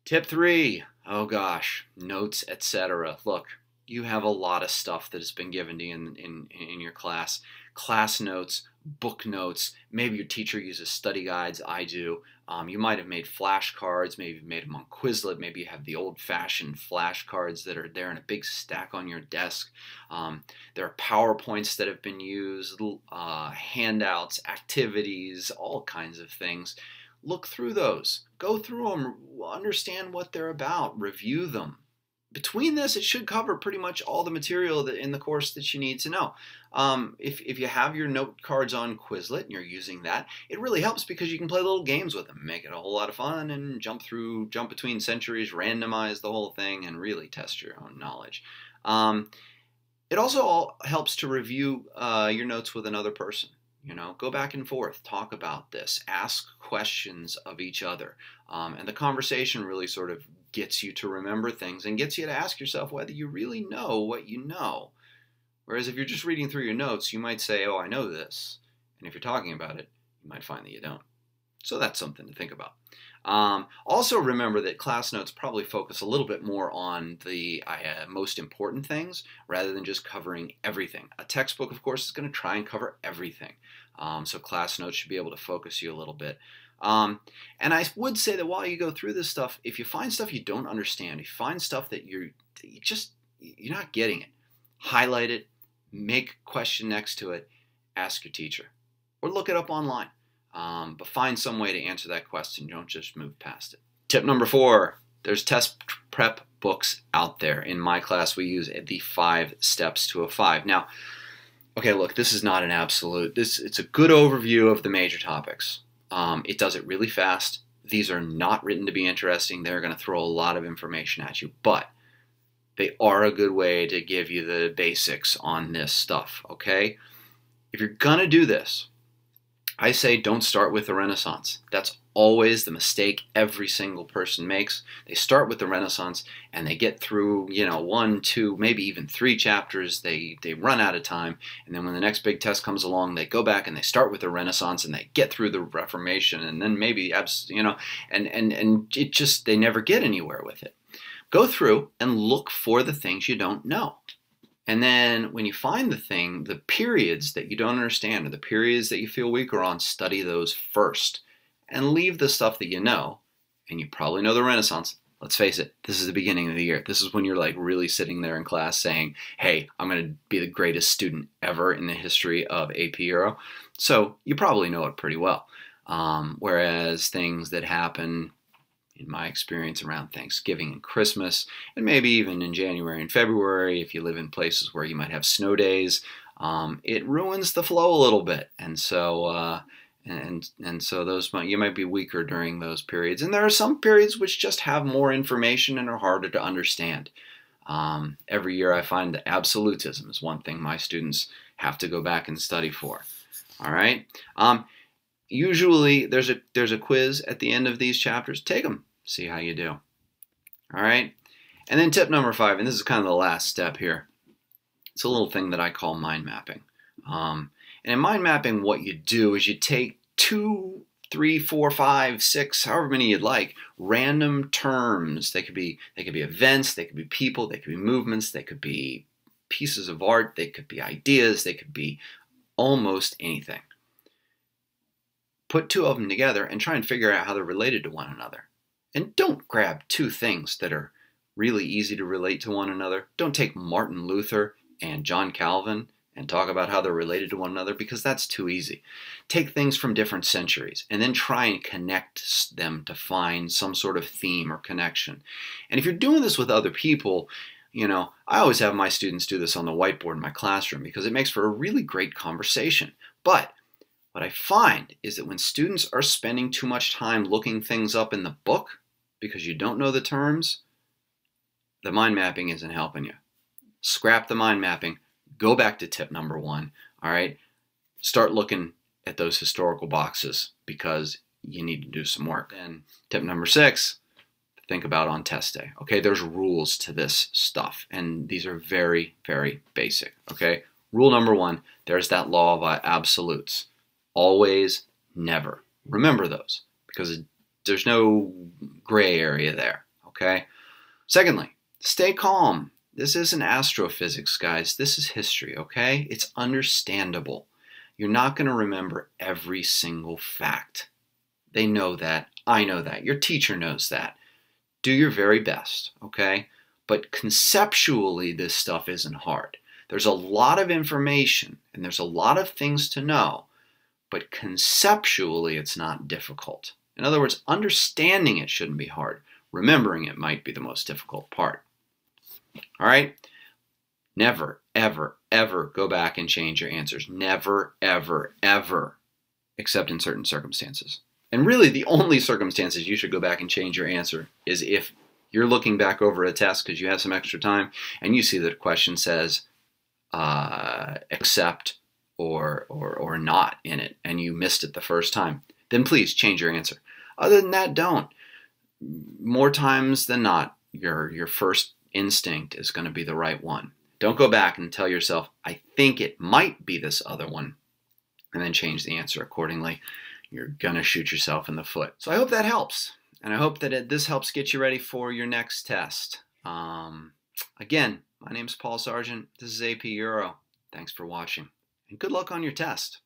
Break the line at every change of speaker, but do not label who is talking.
Tip three, oh gosh, notes, etc. Look, you have a lot of stuff that has been given to you in your class. Class notes, book notes, maybe your teacher uses study guides, I do. You might have made flashcards, maybe you've made them on Quizlet, maybe you have the old-fashioned flashcards that are there in a big stack on your desk. There are PowerPoints that have been used, handouts, activities, all kinds of things. Look through those. Go through them. Understand what they're about. Review them. Between this, it should cover pretty much all the material that in the course that you need to know. If you have your note cards on Quizlet and you're using that, it really helps because you can play little games with them, make it a whole lot of fun, and jump between centuries, randomize the whole thing, and really test your own knowledge. It also helps to review your notes with another person. Go back and forth, talk about this, ask questions of each other. And the conversation really sort of gets you to remember things and gets you to ask yourself whether you really know what you know. Whereas if you're just reading through your notes, you might say, oh, I know this. And if you're talking about it, you might find that you don't. So that's something to think about. Also remember that class notes probably focus a little bit more on the most important things rather than just covering everything. A textbook, of course, is going to try and cover everything. So class notes should be able to focus you a little bit. And I would say that while you go through this stuff, if you find stuff you don't understand, if you find stuff that you're not getting it, highlight it, make a question next to it, ask your teacher, or look it up online. But find some way to answer that question. Don't just move past it. Tip number 4, there's test prep books out there. In my class, we use the 5 steps to a 5. Now, okay, look, this is not an absolute. It's a good overview of the major topics. It does it really fast. These are not written to be interesting. They're going to throw a lot of information at you, but they are a good way to give you the basics on this stuff, okay? If you're going to do this, I say don't start with the Renaissance. That's always the mistake every single person makes. They start with the Renaissance and they get through, 1, 2, maybe even 3 chapters. They run out of time, and then when the next big test comes along, they go back and they start with the Renaissance and they get through the Reformation, and then maybe and it just they never get anywhere with it. Go through and look for the things you don't know. And then when you find the periods that you don't understand or the periods that you feel weaker on, study those first. And leave the stuff that you know, and you probably know the Renaissance. Let's face it, this is the beginning of the year. This is when you're like really sitting there in class saying, hey, I'm going to be the greatest student ever in the history of AP Euro. So you probably know it pretty well. Whereas things that happen, in my experience, around Thanksgiving and Christmas, and maybe even in January and February, if you live in places where you might have snow days, it ruins the flow a little bit. And so so those you might be weaker during those periods. And there are some periods which just have more information and are harder to understand. Every year I find that absolutism is one thing my students have to go back and study for. All right. Usually there's a quiz at the end of these chapters. Take them, see how you do. All right. And then tip number 5, and this is kind of the last step here. It's a little thing that I call mind mapping. And in mind mapping, what you do is you take 2, 3, 4, 5, 6, however many you'd like, random terms. They could be events, they could be people, they could be movements, they could be pieces of art, they could be ideas, they could be almost anything. Put 2 of them together and try and figure out how they're related to one another. And don't grab 2 things that are really easy to relate to one another. Don't take Martin Luther and John Calvin and talk about how they're related to one another, because that's too easy. Take things from different centuries and then try and connect them to find some sort of theme or connection. And if you're doing this with other people, I always have my students do this on the whiteboard in my classroom because it makes for a really great conversation. But what I find is that when students are spending too much time looking things up in the book because you don't know the terms, the mind mapping isn't helping you. Scrap the mind mapping. Go back to tip number 1. All right? Start looking at those historical boxes because you need to do some work. And tip number 6, think about on test day. Okay, there's rules to this stuff, and these are very, very basic. Okay, rule number 1, there's that law of absolutes. Always, never. Remember those, because there's no gray area there. okay? Secondly, stay calm. This isn't astrophysics, guys. This is history, okay? It's understandable. You're not going to remember every single fact. They know that. I know that. Your teacher knows that. Do your very best, okay? But conceptually, this stuff isn't hard. There's a lot of information and there's a lot of things to know, but conceptually, it's not difficult. In other words, understanding it shouldn't be hard. Remembering it might be the most difficult part. All right? Never, ever, ever go back and change your answers. Never, ever, ever, except in certain circumstances. And really, the only circumstances you should go back and change your answer is if you're looking back over a test because you have some extra time and you see that a question says accept or not in it and you missed it the first time. Then please change your answer. Other than that, don't. More times than not, your first instinct is going to be the right one. Don't go back and tell yourself, I think it might be this other one, and then change the answer accordingly. You're going to shoot yourself in the foot. So I hope that helps, and I hope that this helps get you ready for your next test. Again, my name's Paul Sargent. This is AP Euro. Thanks for watching, and good luck on your test.